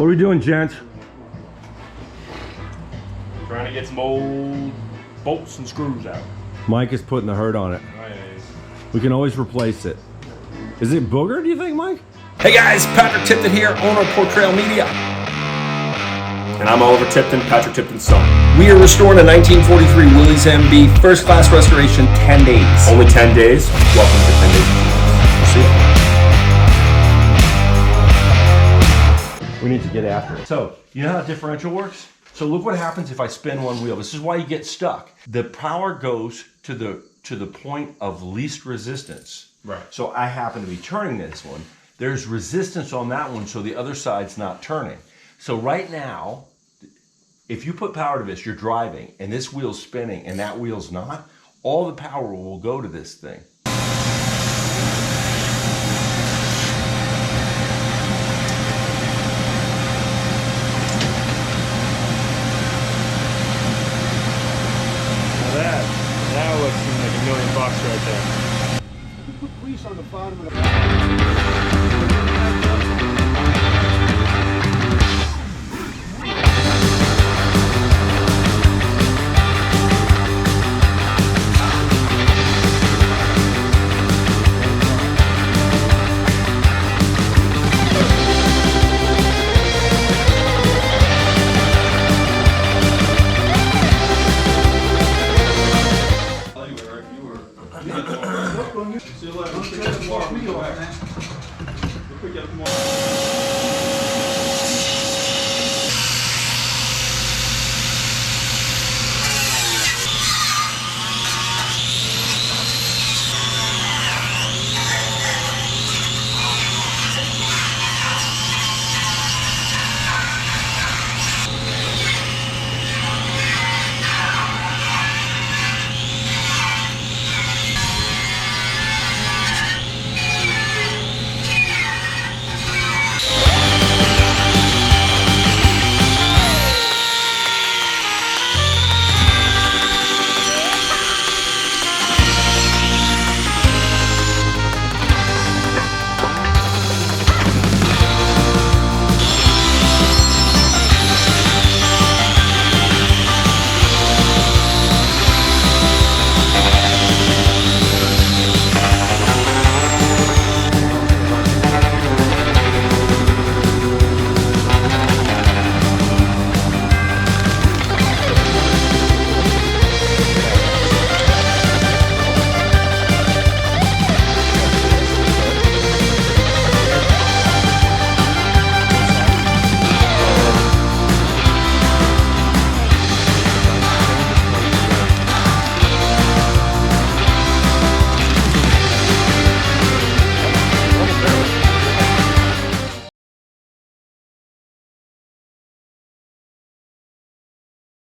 What are we doing, gents? Trying to get some old bolts and screws out. Mike is putting the hurt on it. Right. We can always replace it. Is it booger, do you think, Mike? Hey guys, Patrick Tipton here, owner of Portrayal Media. And I'm Oliver Tipton, Patrick Tipton's son. We are restoring a 1943 Willys MB, first class restoration, 10 days. Only 10 days. Welcome to 10 days. See ya. We need to get after it. So, you know how differential works? So look what happens if I spin one wheel. This is why you get stuck. The power goes to the point of least resistance. Right. So I happen to be turning this one. There's resistance on that one, so the other side's not turning. So right now, if you put power to this, you're driving, and this wheel's spinning, and that wheel's not, all the power will go to this thing.